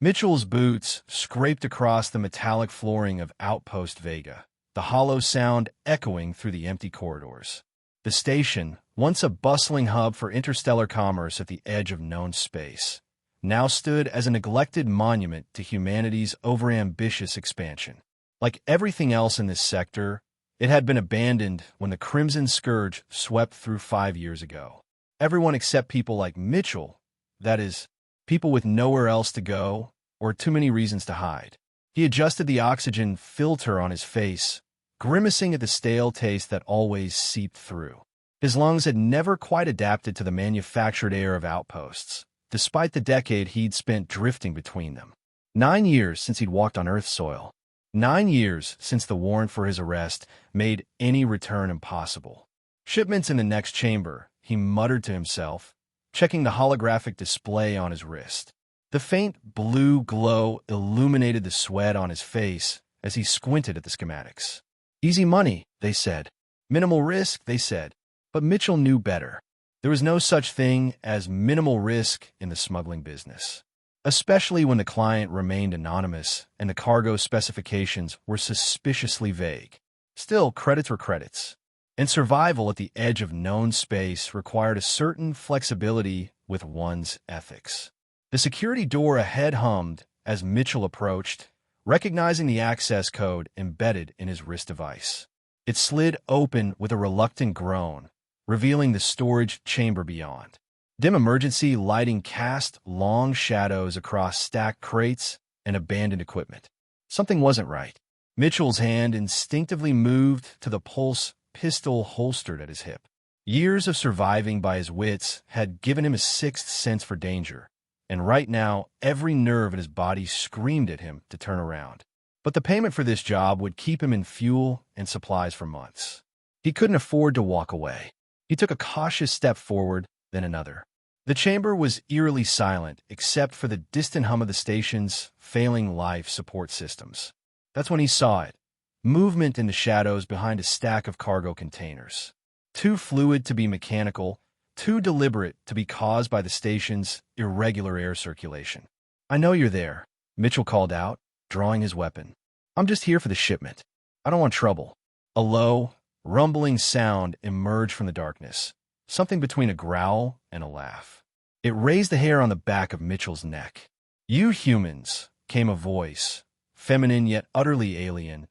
Mitchell's boots scraped across the metallic flooring of Outpost Vega, the hollow sound echoing through the empty corridors. The station, once a bustling hub for interstellar commerce at the edge of known space, now stood as a neglected monument to humanity's overambitious expansion. Like everything else in this sector, it had been abandoned when the Crimson Scourge swept through 5 years ago. Everyone except people like Mitchell, that is, people with nowhere else to go or too many reasons to hide. He adjusted the oxygen filter on his face, grimacing at the stale taste that always seeped through. His lungs had never quite adapted to the manufactured air of outposts, despite the decade he'd spent drifting between them. 9 years since he'd walked on Earth's soil. 9 years since the warrant for his arrest made any return impossible. Shipments in the next chamber, he muttered to himself, checking the holographic display on his wrist. The faint blue glow illuminated the sweat on his face as he squinted at the schematics. Easy money, they said. Minimal risk, they said. But Mitchell knew better. There was no such thing as minimal risk in the smuggling business, especially when the client remained anonymous and the cargo specifications were suspiciously vague. Still, credits were credits, and survival at the edge of known space required a certain flexibility with one's ethics. The security door ahead hummed as Mitchell approached, recognizing the access code embedded in his wrist device. It slid open with a reluctant groan, revealing the storage chamber beyond. Dim emergency lighting cast long shadows across stacked crates and abandoned equipment. Something wasn't right. Mitchell's hand instinctively moved to the pulse pistol holstered at his hip. Years of surviving by his wits had given him a sixth sense for danger, and right now every nerve in his body screamed at him to turn around. But the payment for this job would keep him in fuel and supplies for months. He couldn't afford to walk away. He took a cautious step forward, then another. The chamber was eerily silent, except for the distant hum of the station's failing life support systems. That's when he saw it. Movement in the shadows behind a stack of cargo containers. Too fluid to be mechanical, too deliberate to be caused by the station's irregular air circulation. "I know you're there," Mitchell called out, drawing his weapon. "I'm just here for the shipment. I don't want trouble." A low, rumbling sound emerged from the darkness, something between a growl and a laugh. It raised the hair on the back of Mitchell's neck. "You humans," came a voice, feminine yet utterly alien,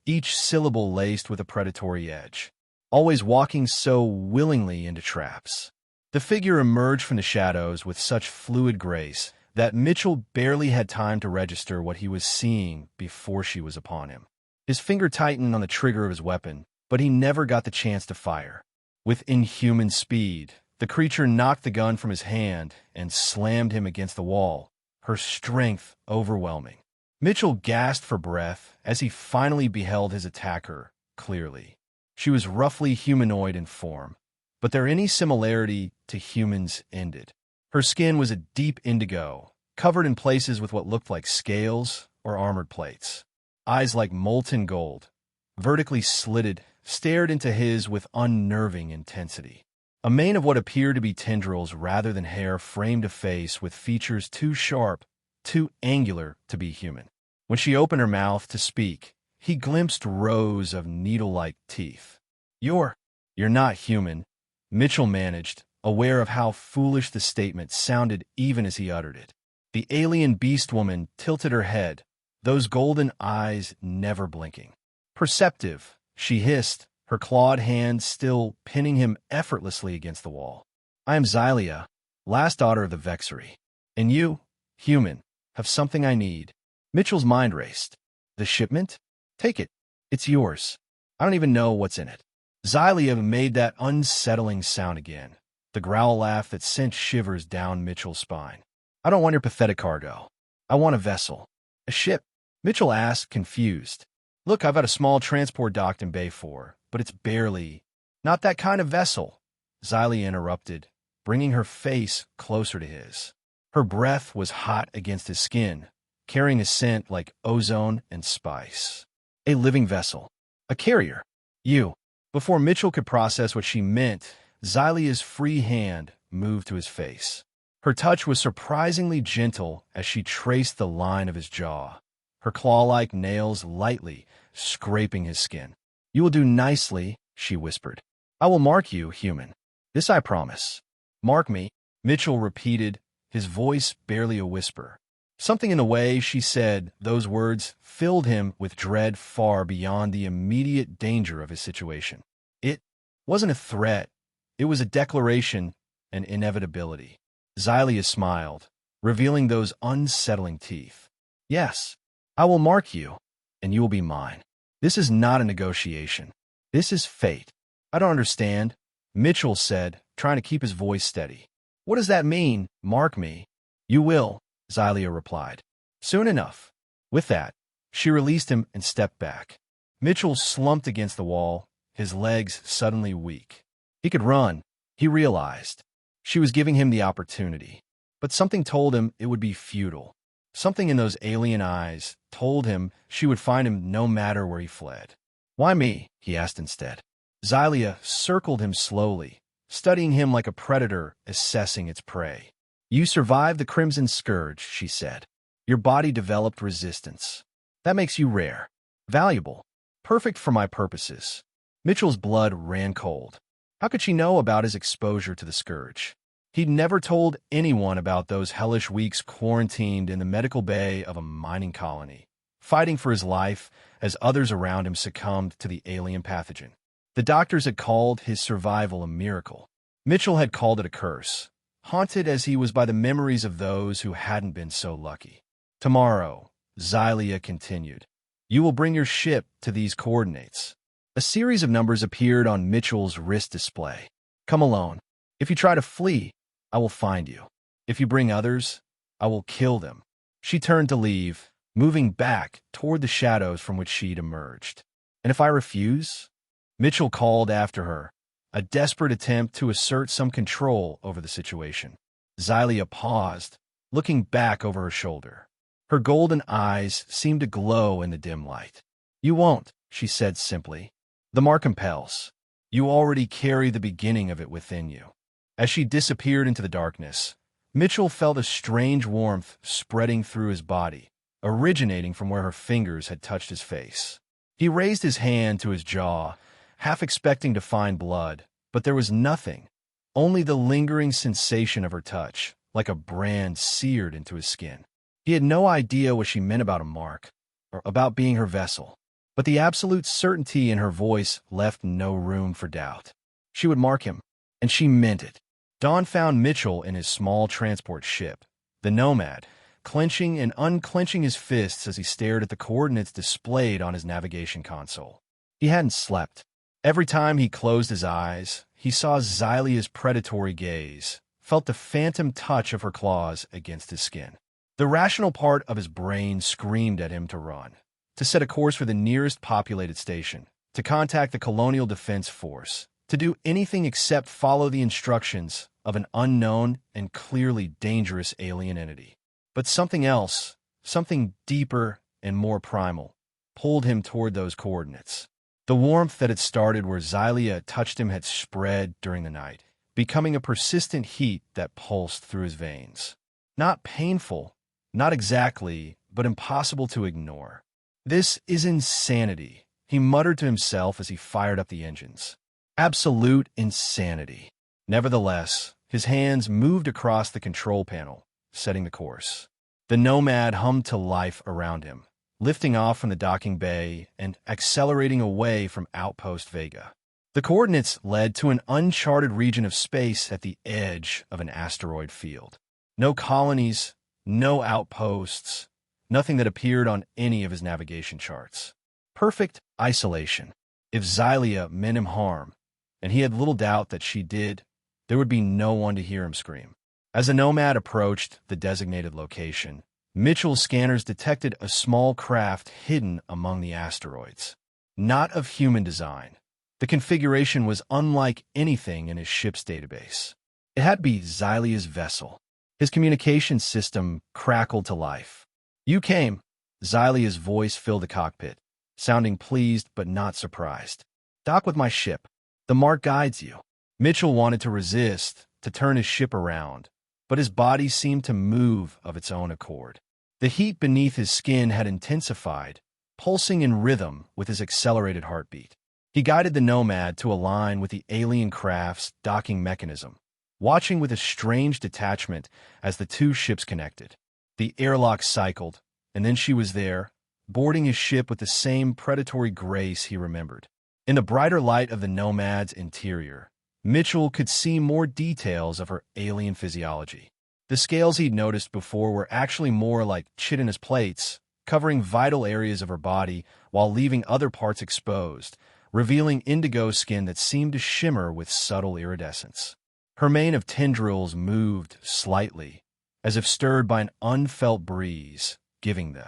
each syllable laced with a predatory edge. "Always walking so willingly into traps." The figure emerged from the shadows with such fluid grace that Mitchell barely had time to register what he was seeing before she was upon him. His finger tightened on the trigger of his weapon, but he never got the chance to fire. With inhuman speed, the creature knocked the gun from his hand and slammed him against the wall, her strength overwhelming. Mitchell gasped for breath as he finally beheld his attacker clearly. She was roughly humanoid in form, but their any similarity to humans ended. Her skin was a deep indigo, covered in places with what looked like scales or armored plates. Eyes like molten gold, vertically slitted, stared into his with unnerving intensity. A mane of what appeared to be tendrils rather than hair framed a face with features too sharp, too angular to be human. When she opened her mouth to speak, he glimpsed rows of needle-like teeth. You're not human," Mitchell managed, aware of how foolish the statement sounded even as he uttered it. The alien Beastwoman tilted her head, those golden eyes never blinking. "Perceptive," she hissed, her clawed hand still pinning him effortlessly against the wall. "I am Xylia, last daughter of the Vexery. And you, human, have something I need." Mitchell's mind raced. "The shipment? Take it. It's yours. I don't even know what's in it." Xylia made that unsettling sound again, the growl laugh that sent shivers down Mitchell's spine. "I don't want your pathetic cargo. I want a vessel." "A ship?" Mitchell asked, confused. "Look, I've got a small transport docked in Bay 4, but it's barely—" "Not that kind of vessel," Xylia interrupted, bringing her face closer to his. Her breath was hot against his skin, carrying a scent like ozone and spice. "A living vessel. A carrier. You." Before Mitchell could process what she meant, Xylia's free hand moved to his face. Her touch was surprisingly gentle as she traced the line of his jaw, her claw-like nails lightly scraping his skin. "You will do nicely," she whispered. "I will mark you, human. This I promise." "Mark me," Mitchell repeated, his voice barely a whisper. Something in the way she said those words filled him with dread far beyond the immediate danger of his situation. It wasn't a threat. It was a declaration, an inevitability. Xylia smiled, revealing those unsettling teeth. "Yes, I will mark you, and you will be mine. This is not a negotiation. This is fate." "I don't understand," Mitchell said, trying to keep his voice steady. "What does that mean, mark me?" "You will," Xylia replied. "Soon enough." With that, she released him and stepped back. Mitchell slumped against the wall, his legs suddenly weak. He could run, he realized. She was giving him the opportunity. But something told him it would be futile. Something in those alien eyes told him she would find him no matter where he fled. "Why me?" he asked instead. Xylia circled him slowly, studying him like a predator assessing its prey. "You survived the Crimson Scourge," she said. "Your body developed resistance. That makes you rare, valuable, perfect for my purposes." Mitchell's blood ran cold. How could she know about his exposure to the Scourge? He'd never told anyone about those hellish weeks quarantined in the medical bay of a mining colony, fighting for his life as others around him succumbed to the alien pathogen. The doctors had called his survival a miracle. Mitchell had called it a curse, haunted as he was by the memories of those who hadn't been so lucky. "Tomorrow," Xylia continued, "you will bring your ship to these coordinates." A series of numbers appeared on Mitchell's wrist display. "Come alone. If you try to flee, I will find you. If you bring others, I will kill them." She turned to leave, moving back toward the shadows from which she'd emerged. "And if I refuse?" Mitchell called after her, a desperate attempt to assert some control over the situation. Xylia paused, looking back over her shoulder. Her golden eyes seemed to glow in the dim light. "You won't," she said simply. "The mark compels. You already carry the beginning of it within you." As she disappeared into the darkness, Mitchell felt a strange warmth spreading through his body, originating from where her fingers had touched his face. He raised his hand to his jaw, half expecting to find blood, but there was nothing, only the lingering sensation of her touch, like a brand seared into his skin. He had no idea what she meant about a mark, or about being her vessel, but the absolute certainty in her voice left no room for doubt. She would mark him, and she meant it. Dawn found Mitchell in his small transport ship, the Nomad, clenching and unclenching his fists as he stared at the coordinates displayed on his navigation console. He hadn't slept. Every time he closed his eyes, he saw Xylia's predatory gaze, felt the phantom touch of her claws against his skin. The rational part of his brain screamed at him to run, to set a course for the nearest populated station, to contact the Colonial Defense Force, to do anything except follow the instructions of an unknown and clearly dangerous alien entity. But something else, something deeper and more primal, pulled him toward those coordinates. The warmth that had started where Xylia touched him had spread during the night, becoming a persistent heat that pulsed through his veins. Not painful, not exactly, but impossible to ignore. "This is insanity," he muttered to himself as he fired up the engines. Absolute insanity. Nevertheless, his hands moved across the control panel, setting the course. The Nomad hummed to life around him, lifting off from the docking bay and accelerating away from Outpost Vega. The coordinates led to an uncharted region of space at the edge of an asteroid field. No colonies, no outposts, nothing that appeared on any of his navigation charts. Perfect isolation. If Xylia meant him harm, and he had little doubt that she did, there would be no one to hear him scream. As the Nomad approached the designated location, Mitchell's scanners detected a small craft hidden among the asteroids. Not of human design. The configuration was unlike anything in his ship's database. It had to be Xylia's vessel. His communication system crackled to life. "You came." Xylia's voice filled the cockpit, sounding pleased but not surprised. "Dock with my ship. The mark guides you." Mitchell wanted to resist, to turn his ship around, but his body seemed to move of its own accord. The heat beneath his skin had intensified, pulsing in rhythm with his accelerated heartbeat. He guided the nomad to align with the alien craft's docking mechanism, watching with a strange detachment as the two ships connected. The airlock cycled, and then she was there, boarding his ship with the same predatory grace he remembered. In the brighter light of the nomad's interior, Mitchell could see more details of her alien physiology. The scales he'd noticed before were actually more like chitinous plates, covering vital areas of her body while leaving other parts exposed, revealing indigo skin that seemed to shimmer with subtle iridescence. Her mane of tendrils moved slightly, as if stirred by an unfelt breeze, giving the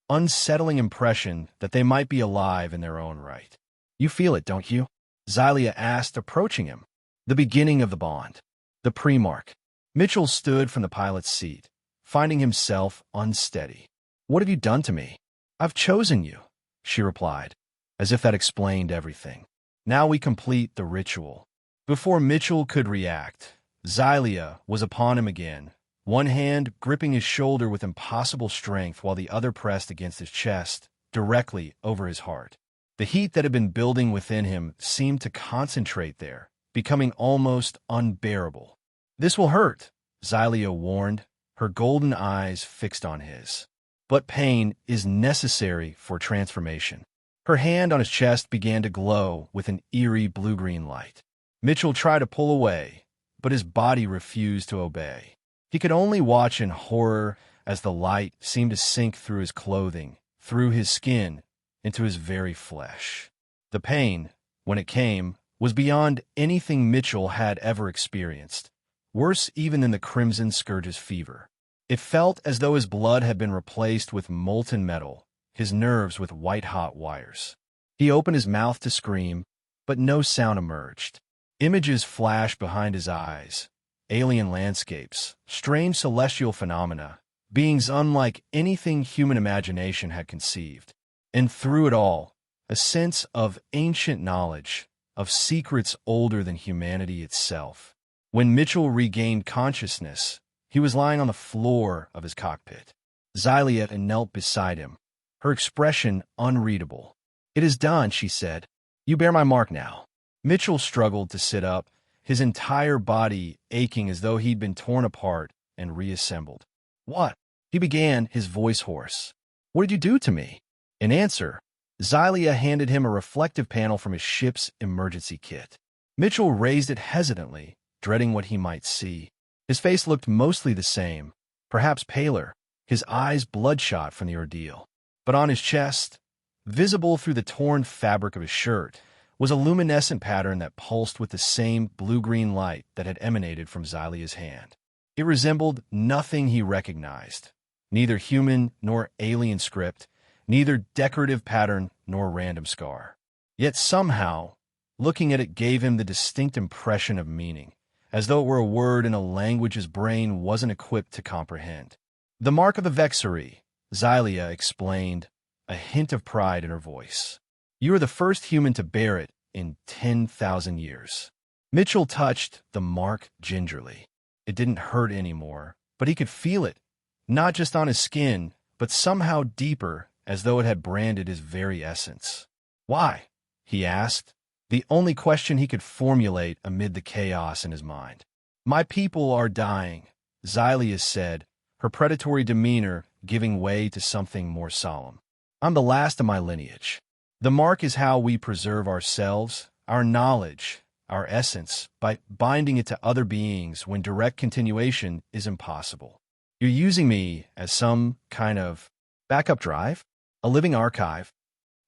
unsettling impression that they might be alive in their own right. "You feel it, don't you?" Xylia asked, approaching him. The beginning of the bond. The pre-mark. Mitchell stood from the pilot's seat, finding himself unsteady. "What have you done to me?" "I've chosen you," she replied, as if that explained everything. Now we complete the ritual. Before Mitchell could react, Xylia was upon him again, one hand gripping his shoulder with impossible strength while the other pressed against his chest, directly over his heart. The heat that had been building within him seemed to concentrate there, becoming almost unbearable. "This will hurt," Xylia warned, her golden eyes fixed on his. "But pain is necessary for transformation." Her hand on his chest began to glow with an eerie blue-green light. Mitchell tried to pull away, but his body refused to obey. He could only watch in horror as the light seemed to sink through his clothing, through his skin, into his very flesh. The pain, when it came, was beyond anything Mitchell had ever experienced, worse even than the Crimson Scourge's fever. It felt as though his blood had been replaced with molten metal, his nerves with white-hot wires. He opened his mouth to scream, but no sound emerged. Images flashed behind his eyes, alien landscapes, strange celestial phenomena, beings unlike anything human imagination had conceived. And through it all, a sense of ancient knowledge, of secrets older than humanity itself. When Mitchell regained consciousness, he was lying on the floor of his cockpit. Xylia knelt beside him, her expression unreadable. "It is done," she said. "You bear my mark now." Mitchell struggled to sit up, his entire body aching as though he'd been torn apart and reassembled. "What?" he began, his voice hoarse. "What did you do to me?" In answer, Xylia handed him a reflective panel from his ship's emergency kit. Mitchell raised it hesitantly, dreading what he might see. His face looked mostly the same, perhaps paler, his eyes bloodshot from the ordeal. But on his chest, visible through the torn fabric of his shirt, was a luminescent pattern that pulsed with the same blue-green light that had emanated from Xylia's hand. It resembled nothing he recognized, neither human nor alien script, neither decorative pattern nor random scar. Yet somehow, looking at it gave him the distinct impression of meaning, as though it were a word in a language his brain wasn't equipped to comprehend. "The mark of the Vexery," Xylia explained, a hint of pride in her voice. "You are the first human to bear it in 10,000 years. Mitchell touched the mark gingerly. It didn't hurt anymore, but he could feel it, not just on his skin, but somehow deeper, as though it had branded his very essence. "Why?" he asked, the only question he could formulate amid the chaos in his mind. "My people are dying," Xylia said, her predatory demeanor giving way to something more solemn. "I'm the last of my lineage. The mark is how we preserve ourselves, our knowledge, our essence, by binding it to other beings when direct continuation is impossible. You're using me as some kind of backup drive? A living archive?"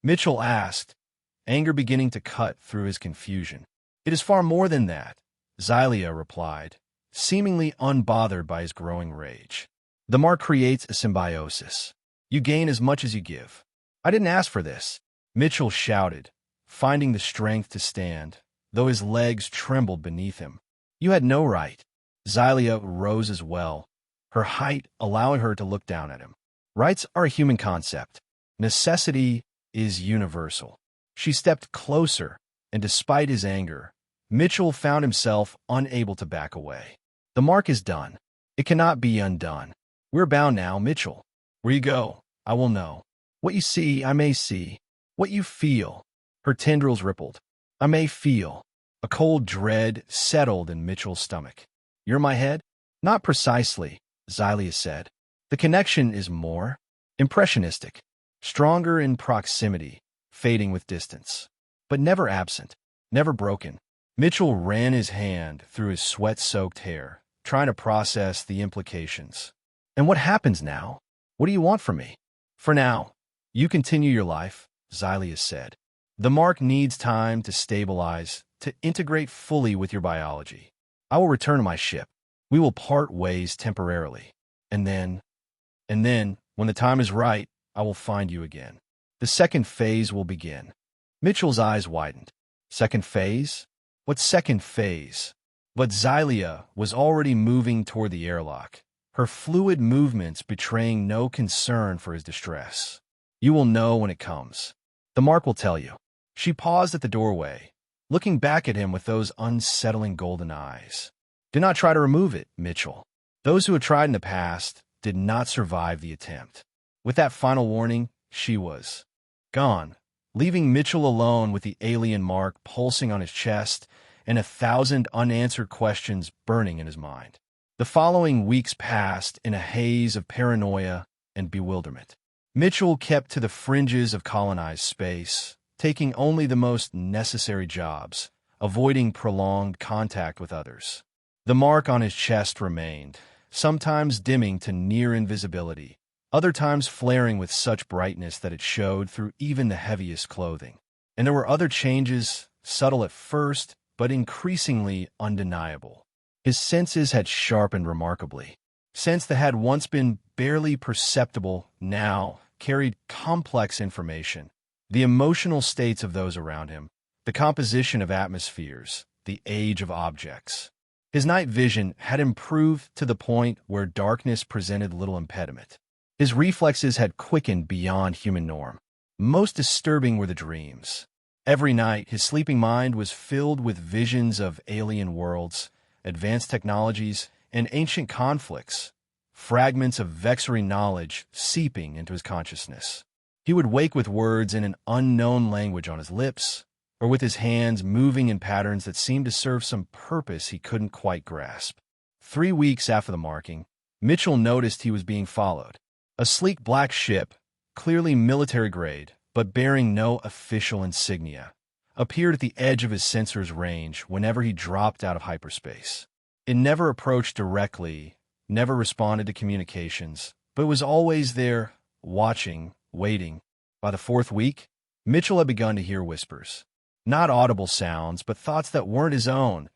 Mitchell asked, anger beginning to cut through his confusion. "It is far more than that," Xylia replied, seemingly unbothered by his growing rage. "The mark creates a symbiosis. You gain as much as you give." "I didn't ask for this," Mitchell shouted, finding the strength to stand, though his legs trembled beneath him. "You had no right." Xylia rose as well, her height allowing her to look down at him. "Rights are a human concept. Necessity is universal." She stepped closer, and despite his anger, Mitchell found himself unable to back away. "The mark is done. It cannot be undone. We're bound now, Mitchell. Where you go, I will know. What you see, I may see. What you feel. Her tendrils rippled. I may feel. A cold dread settled in Mitchell's stomach. You're my head? Not precisely, Xylia said. The connection is more impressionistic, stronger in proximity, fading with distance, but never absent, never broken. Mitchell ran his hand through his sweat-soaked hair, trying to process the implications. And what happens now? What do you want from me? For now, you continue your life, Xylia said. The mark needs time to stabilize, to integrate fully with your biology. I will return to my ship. We will part ways temporarily. And then, when the time is right, I will find you again. The second phase will begin. Mitchell's eyes widened. Second phase? What second phase? But Xylia was already moving toward the airlock, her fluid movements betraying no concern for his distress. You will know when it comes. The mark will tell you. She paused at the doorway, looking back at him with those unsettling golden eyes. Do not try to remove it, Mitchell. Those who had tried in the past did not survive the attempt. With that final warning, she was gone, leaving Mitchell alone with the alien mark pulsing on his chest and 1,000 unanswered questions burning in his mind. The following weeks passed in a haze of paranoia and bewilderment. Mitchell kept to the fringes of colonized space, taking only the most necessary jobs, avoiding prolonged contact with others. The mark on his chest remained, sometimes dimming to near invisibility, other times flaring with such brightness that it showed through even the heaviest clothing. And there were other changes, subtle at first, but increasingly undeniable. His senses had sharpened remarkably. Sense that had once been barely perceptible now carried complex information. The emotional states of those around him, the composition of atmospheres, the age of objects. His night vision had improved to the point where darkness presented little impediment. His reflexes had quickened beyond human norm. Most disturbing were the dreams. Every night, his sleeping mind was filled with visions of alien worlds, advanced technologies, and ancient conflicts, fragments of vexing knowledge seeping into his consciousness. He would wake with words in an unknown language on his lips, or with his hands moving in patterns that seemed to serve some purpose he couldn't quite grasp. 3 weeks after the marking, Mitchell noticed he was being followed. A sleek black ship, clearly military-grade, but bearing no official insignia, appeared at the edge of his sensor's range whenever he dropped out of hyperspace. It never approached directly, never responded to communications, but was always there, watching, waiting. By the 4th week, Mitchell had begun to hear whispers. Not audible sounds, but thoughts that weren't his own.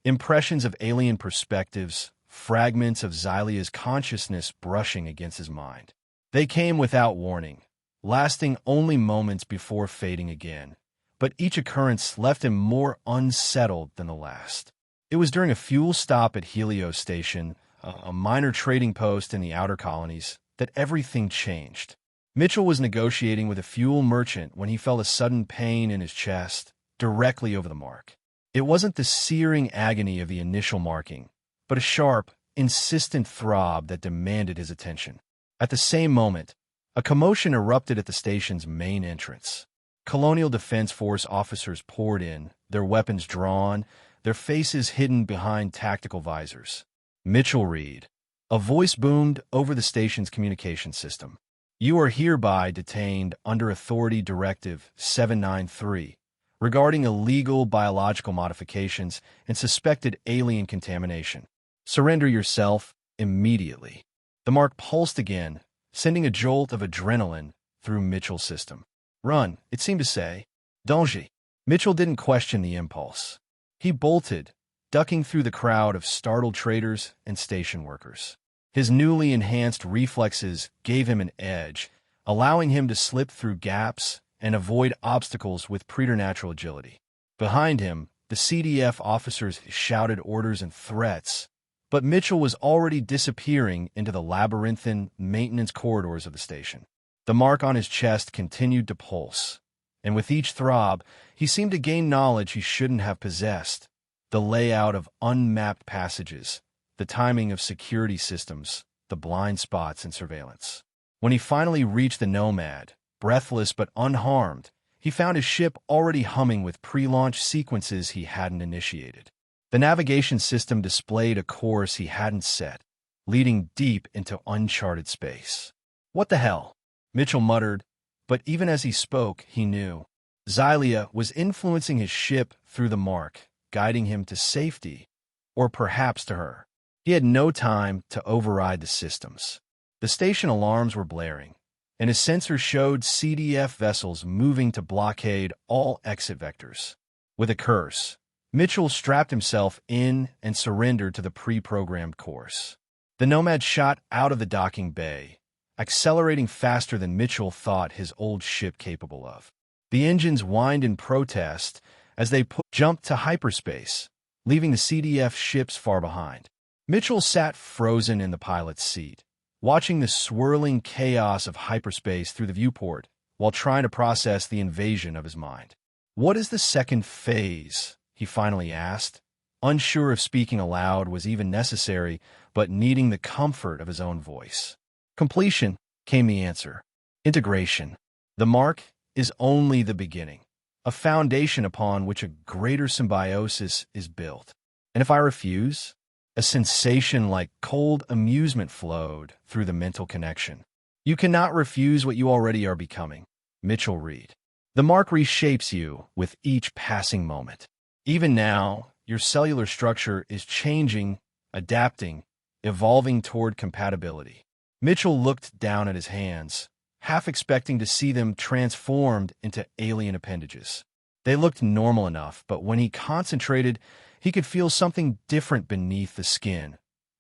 Impressions of alien perspectives, fragments of Xylia's consciousness brushing against his mind. They came without warning, lasting only moments before fading again, but each occurrence left him more unsettled than the last. It was during a fuel stop at Helios Station, a minor trading post in the outer colonies, that everything changed. Mitchell was negotiating with a fuel merchant when he felt a sudden pain in his chest, directly over the mark. It wasn't the searing agony of the initial marking, but a sharp, insistent throb that demanded his attention. At the same moment, a commotion erupted at the station's main entrance. Colonial Defense Force officers poured in, their weapons drawn, their faces hidden behind tactical visors. Mitchell read. A voice boomed over the station's communication system. You are hereby detained under Authority Directive 793 regarding illegal biological modifications and suspected alien contamination. Surrender yourself immediately. The mark pulsed again, sending a jolt of adrenaline through Mitchell's system. Run, it seemed to say. Danger. Mitchell didn't question the impulse. He bolted, ducking through the crowd of startled traders and station workers. His newly enhanced reflexes gave him an edge, allowing him to slip through gaps and avoid obstacles with preternatural agility. Behind him, the CDF officers shouted orders and threats, but Mitchell was already disappearing into the labyrinthine maintenance corridors of the station. The mark on his chest continued to pulse, and with each throb, he seemed to gain knowledge he shouldn't have possessed, the layout of unmapped passages, the timing of security systems, the blind spots in surveillance. When he finally reached the Nomad, breathless but unharmed, he found his ship already humming with pre-launch sequences he hadn't initiated. The navigation system displayed a course he hadn't set, leading deep into uncharted space. "What the hell?" Mitchell muttered, but even as he spoke, he knew. Xylia was influencing his ship through the mark, guiding him to safety, or perhaps to her. He had no time to override the systems. The station alarms were blaring, and his sensors showed CDF vessels moving to blockade all exit vectors. With a curse, Mitchell strapped himself in and surrendered to the pre-programmed course. The Nomad shot out of the docking bay, accelerating faster than Mitchell thought his old ship capable of. The engines whined in protest as they jumped to hyperspace, leaving the CDF ships far behind. Mitchell sat frozen in the pilot's seat, watching the swirling chaos of hyperspace through the viewport while trying to process the invasion of his mind. "What is the second phase?" he finally asked, unsure if speaking aloud was even necessary, but needing the comfort of his own voice. "Completion," came the answer. "Integration. The mark is only the beginning, a foundation upon which a greater symbiosis is built. And if I refuse?" A sensation like cold amusement flowed through the mental connection. "You cannot refuse what you already are becoming," Mitchell read. "The mark reshapes you with each passing moment. Even now, your cellular structure is changing, adapting, evolving toward compatibility." Mitchell looked down at his hands, half expecting to see them transformed into alien appendages. They looked normal enough, but when he concentrated, he could feel something different beneath the skin,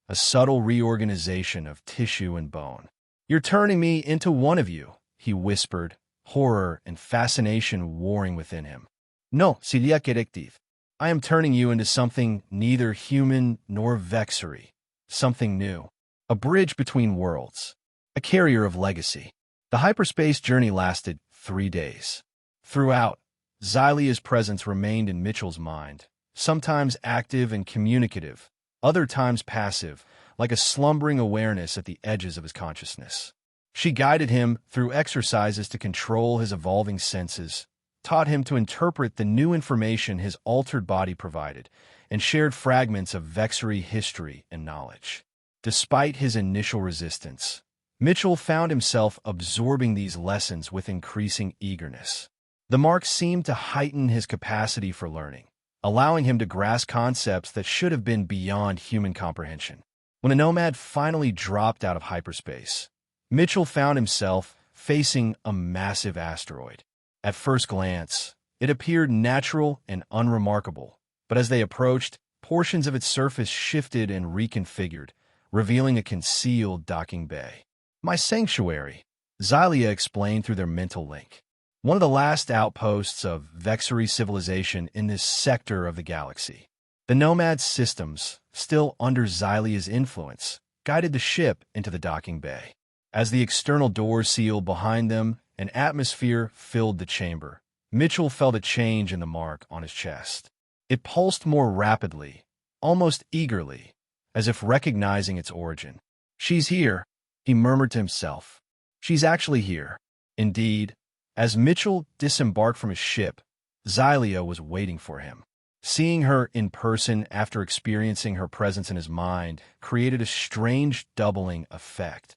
a subtle reorganization of tissue and bone. "You're turning me into one of you," he whispered, horror and fascination warring within him. "No, sería corrective. I am turning you into something neither human nor vexury, something new, a bridge between worlds, a carrier of legacy." The hyperspace journey lasted 3 days. Throughout, Xylia's presence remained in Mitchell's mind, sometimes active and communicative, other times passive, like a slumbering awareness at the edges of his consciousness. She guided him through exercises to control his evolving senses, taught him to interpret the new information his altered body provided, and shared fragments of vexury history and knowledge. Despite his initial resistance, Mitchell found himself absorbing these lessons with increasing eagerness. The mark seemed to heighten his capacity for learning, allowing him to grasp concepts that should have been beyond human comprehension. When the Nomad finally dropped out of hyperspace, Mitchell found himself facing a massive asteroid. At first glance, it appeared natural and unremarkable, but as they approached, portions of its surface shifted and reconfigured, revealing a concealed docking bay. "My sanctuary," Xylia explained through their mental link. One of the last outposts of vexury civilization in this sector of the galaxy. The Nomad's systems, still under Xylia's influence, guided the ship into the docking bay. As the external doors sealed behind them, an atmosphere filled the chamber. Mitchell felt a change in the mark on his chest. It pulsed more rapidly, almost eagerly, as if recognizing its origin. "She's here," he murmured to himself. "She's actually here." Indeed, as Mitchell disembarked from his ship, Xylia was waiting for him. Seeing her in person after experiencing her presence in his mind created a strange doubling effect,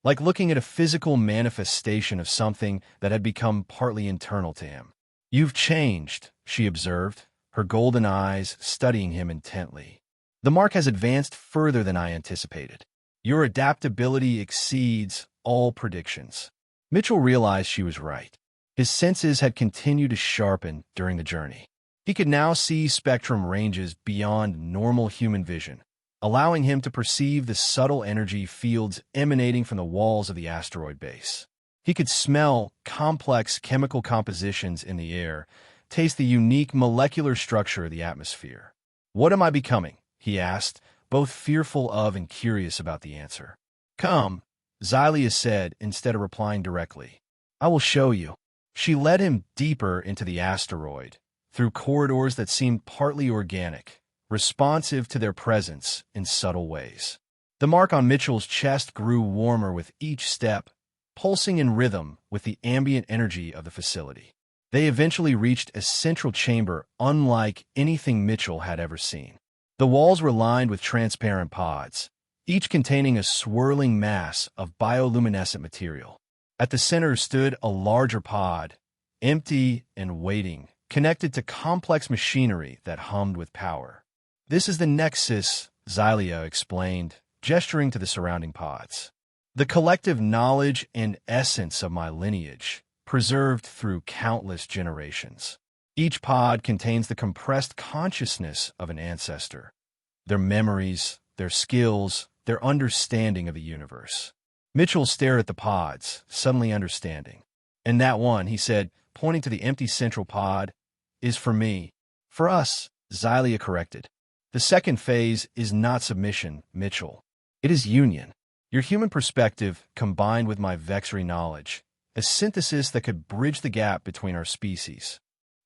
like looking at a physical manifestation of something that had become partly internal to him. "You've changed," she observed, her golden eyes studying him intently. "The mark has advanced further than I anticipated. Your adaptability exceeds all predictions." Mitchell realized she was right. His senses had continued to sharpen during the journey. He could now see spectrum ranges beyond normal human vision, allowing him to perceive the subtle energy fields emanating from the walls of the asteroid base. He could smell complex chemical compositions in the air, taste the unique molecular structure of the atmosphere. "What am I becoming?" he asked, both fearful of and curious about the answer. "Come," Xylia said instead of replying directly. "I will show you." She led him deeper into the asteroid, through corridors that seemed partly organic, responsive to their presence in subtle ways. The mark on Mitchell's chest grew warmer with each step, pulsing in rhythm with the ambient energy of the facility. They eventually reached a central chamber unlike anything Mitchell had ever seen. The walls were lined with transparent pods, each containing a swirling mass of bioluminescent material. At the center stood a larger pod, empty and waiting, connected to complex machinery that hummed with power. "This is the Nexus," Xylia explained, gesturing to the surrounding pods. "The collective knowledge and essence of my lineage, preserved through countless generations. Each pod contains the compressed consciousness of an ancestor, their memories, their skills, their understanding of the universe." Mitchell stared at the pods, suddenly understanding. "And that one," he said, pointing to the empty central pod, "is for me." "For us," Xylia corrected. "The second phase is not submission, Mitchell. It is union. Your human perspective combined with my Vexry knowledge, a synthesis that could bridge the gap between our species.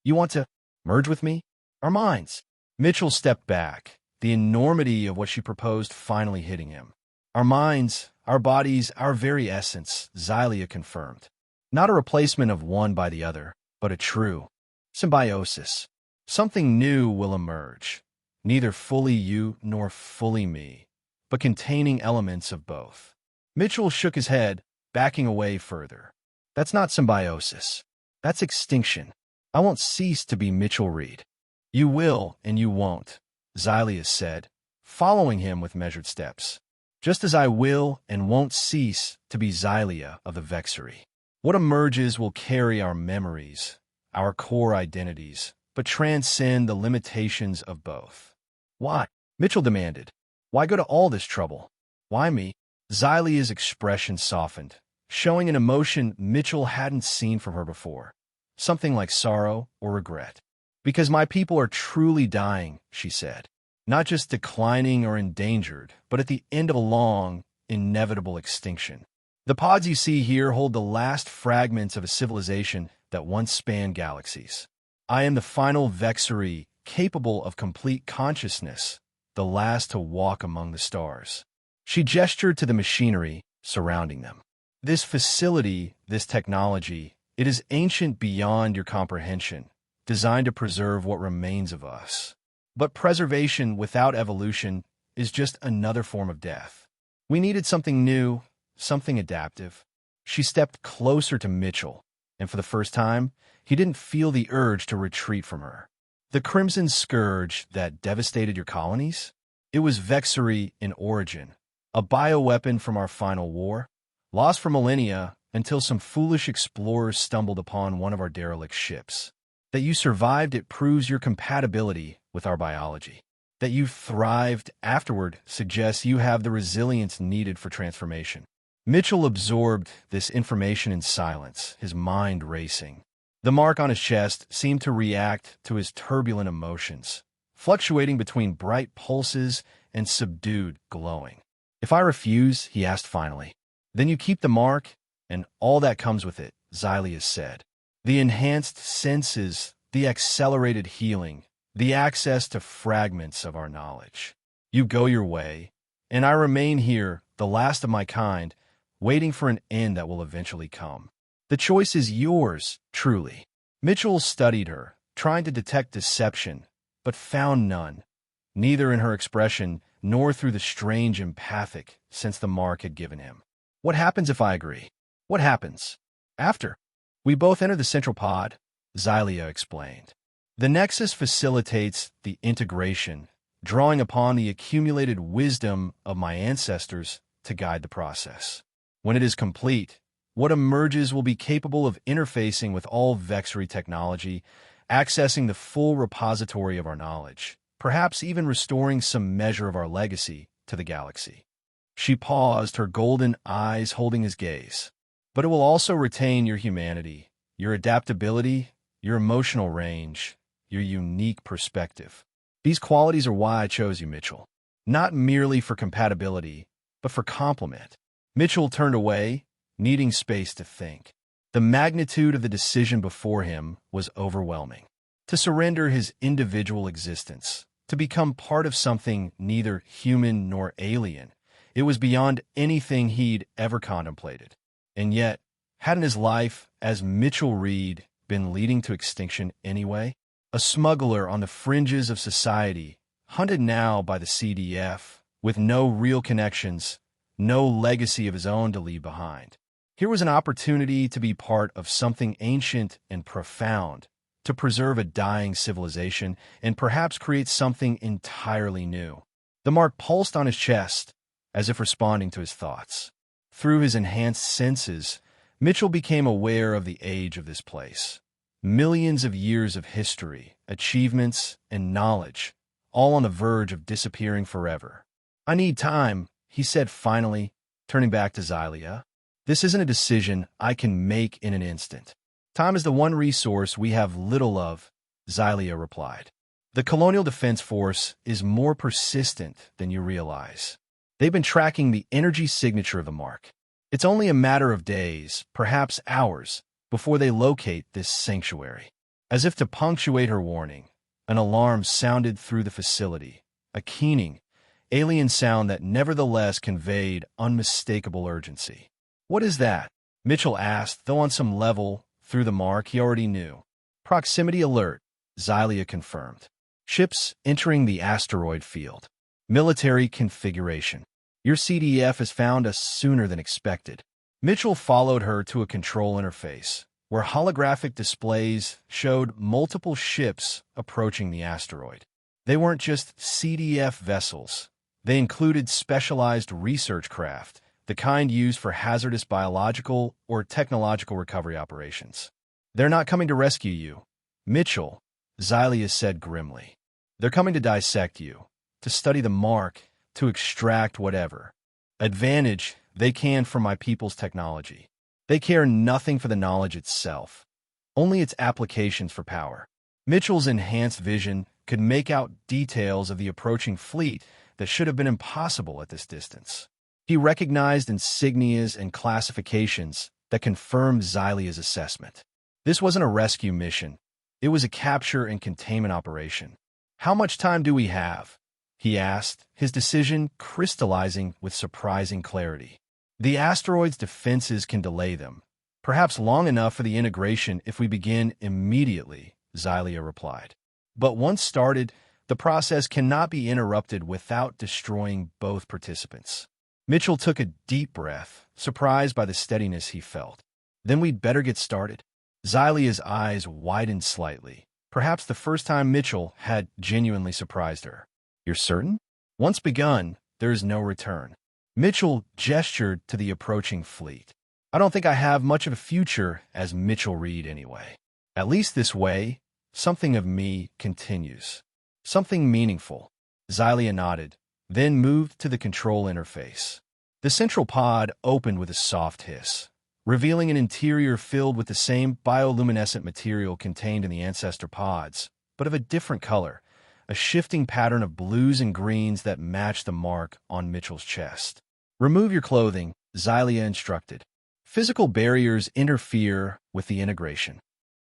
You want to merge with me? Our minds." Mitchell stepped back, the enormity of what she proposed finally hitting him. "Our minds, our bodies, our very essence," Xylia confirmed. "Not a replacement of one by the other, but a true symbiosis. Something new will emerge, neither fully you nor fully me, but containing elements of both." Mitchell shook his head, backing away further. "That's not symbiosis. That's extinction. I won't cease to be Mitchell Reed." "You will and you won't," Xylia said, following him with measured steps. "Just as I will and won't cease to be Xylia of the Vexery. What emerges will carry our memories, our core identities, but transcend the limitations of both." "Why?" Mitchell demanded. "Why go to all this trouble? Why me?" Xylia's expression softened, showing an emotion Mitchell hadn't seen from her before, something like sorrow or regret. "Because my people are truly dying," she said. "Not just declining or endangered, but at the end of a long, inevitable extinction. The pods you see here hold the last fragments of a civilization that once spanned galaxies. I am the final Vexery capable of complete consciousness, the last to walk among the stars." She gestured to the machinery surrounding them. "This facility, this technology, it is ancient beyond your comprehension, designed to preserve what remains of us. But preservation without evolution is just another form of death. We needed something new, something adaptive." She stepped closer to Mitchell, and for the first time, he didn't feel the urge to retreat from her. "The Crimson Scourge that devastated your colonies? It was Vexery in origin, a bioweapon from our final war, lost for millennia until some foolish explorers stumbled upon one of our derelict ships. That you survived it proves your compatibility with our biology. That you thrived afterward suggests you have the resilience needed for transformation." Mitchell absorbed this information in silence, his mind racing. The mark on his chest seemed to react to his turbulent emotions, fluctuating between bright pulses and subdued glowing. "If I refuse," he asked finally, "then you keep the mark and all that comes with it," Xylia said. "The enhanced senses, the accelerated healing, the access to fragments of our knowledge. You go your way, and I remain here, the last of my kind, waiting for an end that will eventually come. The choice is yours, truly." Mitchell studied her, trying to detect deception, but found none, neither in her expression nor through the strange empathic sense the mark had given him. "What happens if I agree? What happens after we both enter the central pod?" Xylia explained. "The Nexus facilitates the integration, drawing upon the accumulated wisdom of my ancestors to guide the process. When it is complete, what emerges will be capable of interfacing with all Vexery technology, accessing the full repository of our knowledge, perhaps even restoring some measure of our legacy to the galaxy." She paused, her golden eyes holding his gaze. "But it will also retain your humanity, your adaptability, your emotional range, your unique perspective. These qualities are why I chose you, Mitchell. Not merely for compatibility, but for complement." Mitchell turned away, needing space to think. The magnitude of the decision before him was overwhelming. To surrender his individual existence, to become part of something neither human nor alien. It was beyond anything he'd ever contemplated. And yet, hadn't his life as Mitchell Reed been leading to extinction anyway? A smuggler on the fringes of society, hunted now by the CDF, with no real connections, no legacy of his own to leave behind. Here was an opportunity to be part of something ancient and profound, to preserve a dying civilization and perhaps create something entirely new. The mark pulsed on his chest, as if responding to his thoughts. Through his enhanced senses, Mitchell became aware of the age of this place. Millions of years of history, achievements, and knowledge, all on the verge of disappearing forever. "I need time," he said finally, turning back to Xylia. "This isn't a decision I can make in an instant. Time is the one resource we have little of," Xylia replied. "The Colonial Defense Force is more persistent than you realize. They've been tracking the energy signature of the mark. It's only a matter of days, perhaps hours, before they locate this sanctuary." As if to punctuate her warning, an alarm sounded through the facility, a keening, alien sound that nevertheless conveyed unmistakable urgency. "What is that?" Mitchell asked, though on some level, through the mark, he already knew. "Proximity alert," Xylia confirmed. "Ships entering the asteroid field. Military configuration. Your CDF has found us sooner than expected." Mitchell followed her to a control interface, where holographic displays showed multiple ships approaching the asteroid. They weren't just CDF vessels. They included specialized research craft, the kind used for hazardous biological or technological recovery operations. "They're not coming to rescue you, Mitchell," Xylia said grimly. "They're coming to dissect you, to study the mark, to extract whatever advantage they can from my people's technology. They care nothing for the knowledge itself, only its applications for power." Mitchell's enhanced vision could make out details of the approaching fleet that should have been impossible at this distance. He recognized insignias and classifications that confirmed Xylia's assessment. This wasn't a rescue mission. It was a capture and containment operation. "How much time do we have?" he asked, his decision crystallizing with surprising clarity. "The asteroid's defenses can delay them, perhaps long enough for the integration if we begin immediately," Xylia replied. "But once started, the process cannot be interrupted without destroying both participants." Mitchell took a deep breath, surprised by the steadiness he felt. "Then we'd better get started." Xylia's eyes widened slightly, perhaps the first time Mitchell had genuinely surprised her. "You're certain? Once begun, there is no return." Mitchell gestured to the approaching fleet. "I don't think I have much of a future as Mitchell Reed anyway. At least this way, something of me continues. Something meaningful." Xylia nodded, then moved to the control interface. The central pod opened with a soft hiss, revealing an interior filled with the same bioluminescent material contained in the ancestor pods, but of a different color, a shifting pattern of blues and greens that matched the mark on Mitchell's chest. "Remove your clothing," Xylia instructed. "Physical barriers interfere with the integration."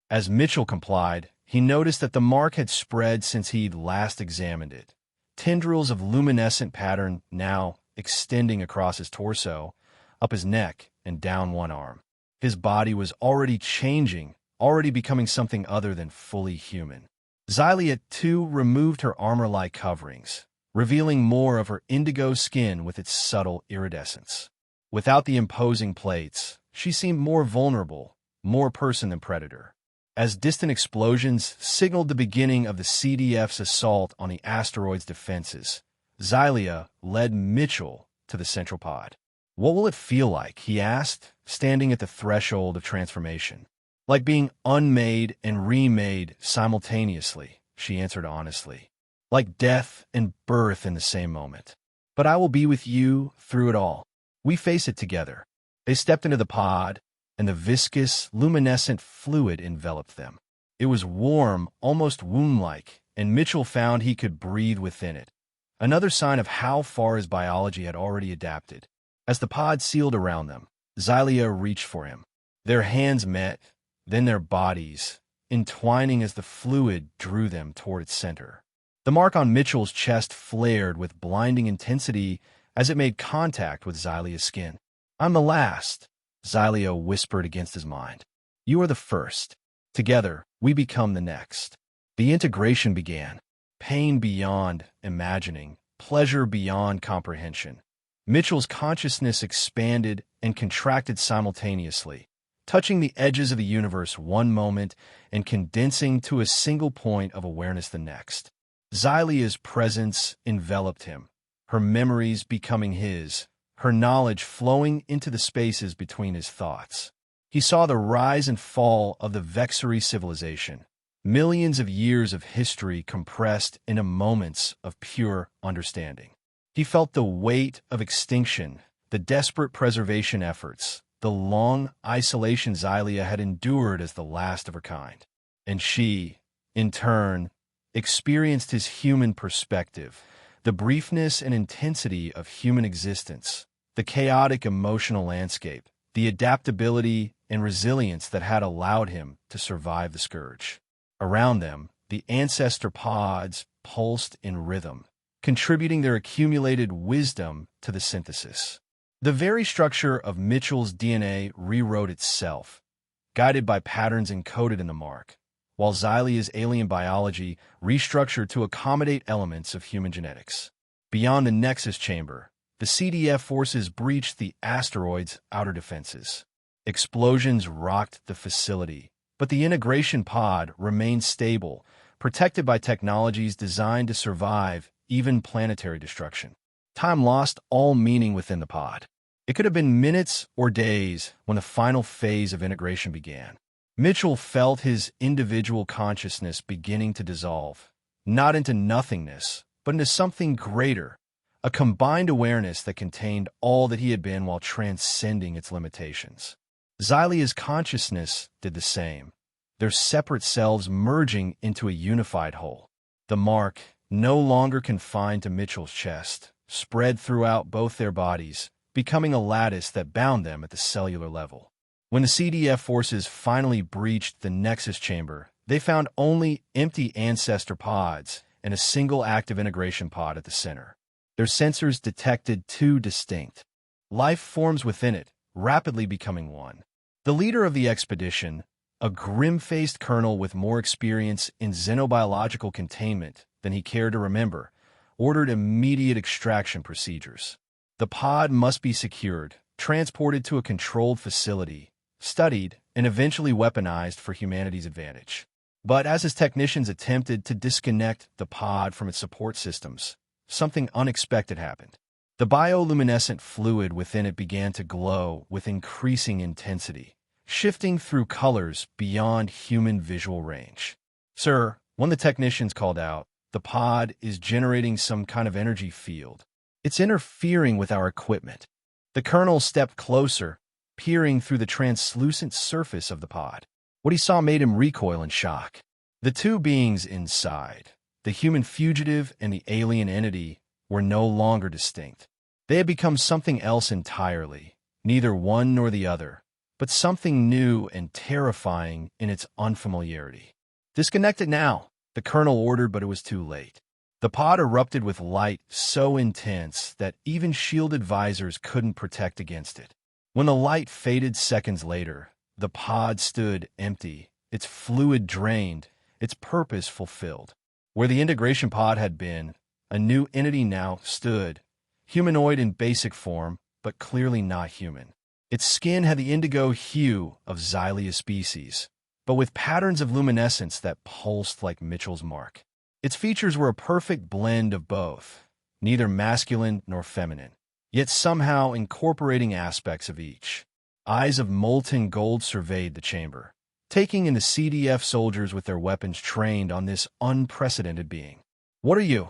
As Mitchell complied, he noticed that the mark had spread since he'd last examined it. Tendrils of luminescent pattern now extending across his torso, up his neck, and down one arm. His body was already changing, already becoming something other than fully human. Xylia, too, removed her armor-like coverings, revealing more of her indigo skin with its subtle iridescence. Without the imposing plates, she seemed more vulnerable, more person than predator. As distant explosions signaled the beginning of the CDF's assault on the asteroid's defenses, Xylia led Mitchell to the central pod. "What will it feel like?" he asked, standing at the threshold of transformation. "Like being unmade and remade simultaneously," she answered honestly. "Like death and birth in the same moment. But I will be with you through it all. We face it together." They stepped into the pod, and the viscous, luminescent fluid enveloped them. It was warm, almost womb-like, and Mitchell found he could breathe within it. Another sign of how far his biology had already adapted. As the pod sealed around them, Xylia reached for him. Their hands met, then their bodies, entwining as the fluid drew them toward its center. The mark on Mitchell's chest flared with blinding intensity as it made contact with Xylia's skin. "I'm the last," Xylia whispered against his mind. "You are the first. Together, we become the next." The integration began. Pain beyond imagining, pleasure beyond comprehension. Mitchell's consciousness expanded and contracted simultaneously, touching the edges of the universe one moment and condensing to a single point of awareness the next. Xylia's presence enveloped him, her memories becoming his, her knowledge flowing into the spaces between his thoughts. He saw the rise and fall of the Vexari civilization, millions of years of history compressed into moments of pure understanding. He felt the weight of extinction, the desperate preservation efforts, the long isolation Xylia had endured as the last of her kind. And she, in turn, experienced his human perspective, the briefness and intensity of human existence, the chaotic emotional landscape, the adaptability and resilience that had allowed him to survive the scourge. Around them, the ancestor pods pulsed in rhythm, contributing their accumulated wisdom to the synthesis. The very structure of Mitchell's DNA rewrote itself, guided by patterns encoded in the mark, while Xylia's alien biology restructured to accommodate elements of human genetics. Beyond the Nexus chamber, the CDF forces breached the asteroid's outer defenses. Explosions rocked the facility, but the integration pod remained stable, protected by technologies designed to survive even planetary destruction. Time lost all meaning within the pod. It could have been minutes or days when the final phase of integration began. Mitchell felt his individual consciousness beginning to dissolve, not into nothingness, but into something greater, a combined awareness that contained all that he had been while transcending its limitations. Xylia's consciousness did the same, their separate selves merging into a unified whole. The mark, no longer confined to Mitchell's chest, spread throughout both their bodies, becoming a lattice that bound them at the cellular level. When the CDF forces finally breached the Nexus chamber, they found only empty ancestor pods and a single active integration pod at the center. Their sensors detected two distinct life forms within it, rapidly becoming one. The leader of the expedition, a grim-faced colonel with more experience in xenobiological containment than he cared to remember, ordered immediate extraction procedures. The pod must be secured, transported to a controlled facility, studied, and eventually weaponized for humanity's advantage. But as his technicians attempted to disconnect the pod from its support systems, something unexpected happened. The bioluminescent fluid within it began to glow with increasing intensity, shifting through colors beyond human visual range. "Sir," one of the technicians called out, "the pod is generating some kind of energy field. It's interfering with our equipment." The colonel stepped closer, peering through the translucent surface of the pod. What he saw made him recoil in shock. The two beings inside, the human fugitive and the alien entity, were no longer distinct. They had become something else entirely, neither one nor the other, but something new and terrifying in its unfamiliarity. "Disconnect it now," the colonel ordered, but it was too late. The pod erupted with light so intense that even shielded visors couldn't protect against it. When the light faded seconds later, the pod stood empty, its fluid drained, its purpose fulfilled. Where the integration pod had been, a new entity now stood, humanoid in basic form, but clearly not human. Its skin had the indigo hue of Xylia's species, but with patterns of luminescence that pulsed like Mitchell's mark. Its features were a perfect blend of both, neither masculine nor feminine, yet somehow incorporating aspects of each. Eyes of molten gold surveyed the chamber, taking in the CDF soldiers with their weapons trained on this unprecedented being. "What are you?"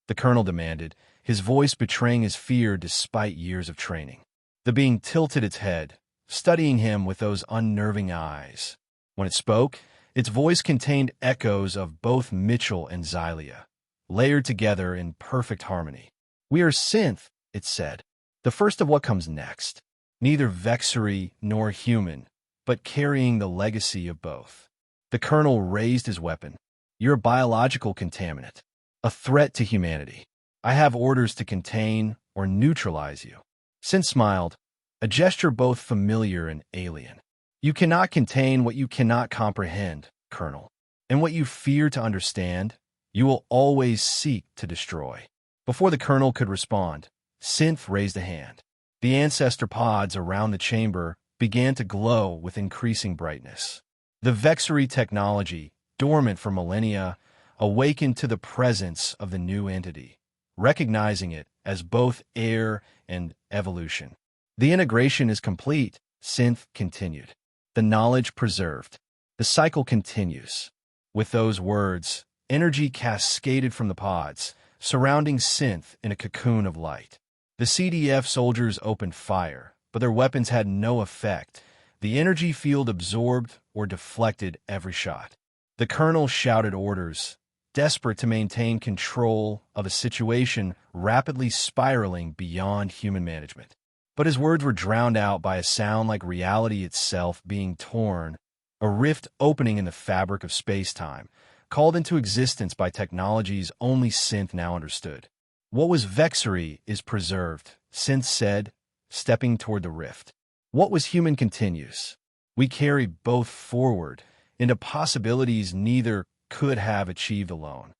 the colonel demanded, his voice betraying his fear despite years of training. The being tilted its head, studying him with those unnerving eyes. When it spoke, its voice contained echoes of both Mitchell and Xylia, layered together in perfect harmony. "We are synth," it said, "the first of what comes next. Neither Vexari nor human, but carrying the legacy of both." The colonel raised his weapon. "You're a biological contaminant, a threat to humanity. I have orders to contain or neutralize you. Synth smiled, a gesture both familiar and alien. You cannot contain what you cannot comprehend, Colonel. And what you fear to understand, you will always seek to destroy. Before the Colonel could respond, Synth raised a hand. The ancestor pods around the chamber began to glow with increasing brightness. The Vexery technology, dormant for millennia, awakened to the presence of the new entity, recognizing it as both heir and evolution. The integration is complete, Synth continued. The knowledge preserved. The cycle continues. With those words, energy cascaded from the pods, surrounding Synth in a cocoon of light. The CDF soldiers opened fire, but their weapons had no effect. The energy field absorbed or deflected every shot. The Colonel shouted orders, desperate to maintain control of a situation rapidly spiraling beyond human management. But his words were drowned out by a sound like reality itself being torn, a rift opening in the fabric of space-time, called into existence by technologies only Synth now understood. What was Vexery is preserved, Synth said, stepping toward the rift. What was human continues. We carry both forward into possibilities neither could have achieved alone.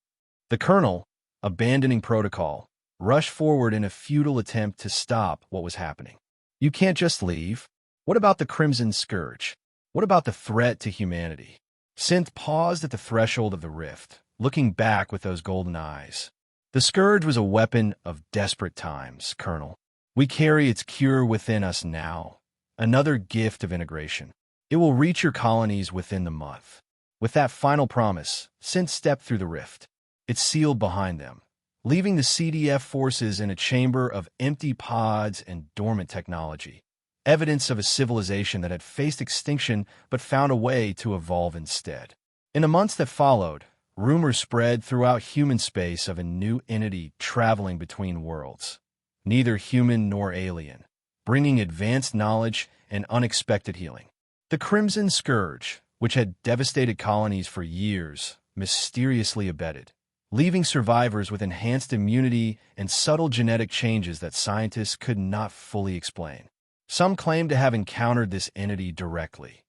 The Colonel, abandoning protocol, rushed forward in a futile attempt to stop what was happening. You can't just leave. What about the Crimson Scourge? What about the threat to humanity? Synth paused at the threshold of the rift, looking back with those golden eyes. The Scourge was a weapon of desperate times, Colonel. We carry its cure within us now, another gift of integration. It will reach your colonies within the month. With that final promise, Synth stepped through the rift. It sealed behind them, leaving the CDF forces in a chamber of empty pods and dormant technology, evidence of a civilization that had faced extinction but found a way to evolve instead. In the months that followed, rumors spread throughout human space of a new entity traveling between worlds, neither human nor alien, bringing advanced knowledge and unexpected healing. The Crimson Scourge, which had devastated colonies for years, mysteriously abated, leaving survivors with enhanced immunity and subtle genetic changes that scientists could not fully explain. Some claim to have encountered this entity directly,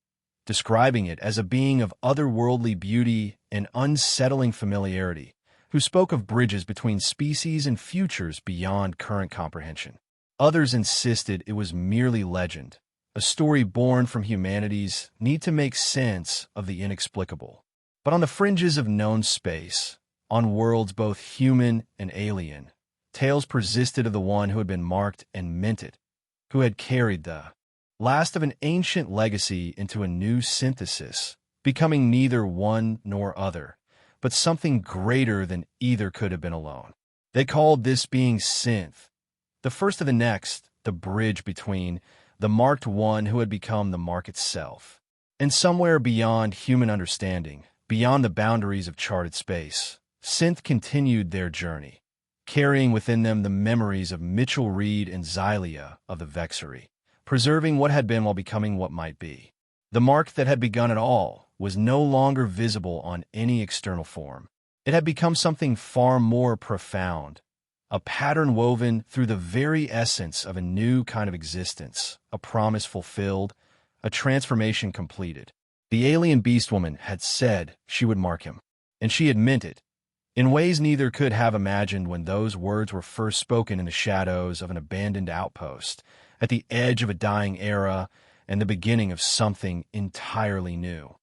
describing it as a being of otherworldly beauty and unsettling familiarity, who spoke of bridges between species and futures beyond current comprehension. Others insisted it was merely legend, a story born from humanity's need to make sense of the inexplicable. But on the fringes of known space, on worlds both human and alien, tales persisted of the one who had been marked and minted, who had carried the last of an ancient legacy into a new synthesis, becoming neither one nor other, but something greater than either could have been alone. They called this being Synth, the first of the next, the bridge between the marked one who had become the mark itself. And somewhere beyond human understanding, beyond the boundaries of charted space, Synth continued their journey, carrying within them the memories of Mitchell Reed and Xylia of the Vexery, preserving what had been while becoming what might be. The mark that had begun it all was no longer visible on any external form. It had become something far more profound, a pattern woven through the very essence of a new kind of existence, a promise fulfilled, a transformation completed. The alien Beastwoman had said she would mark him, and she had meant it, in ways neither could have imagined when those words were first spoken in the shadows of an abandoned outpost, at the edge of a dying era and the beginning of something entirely new.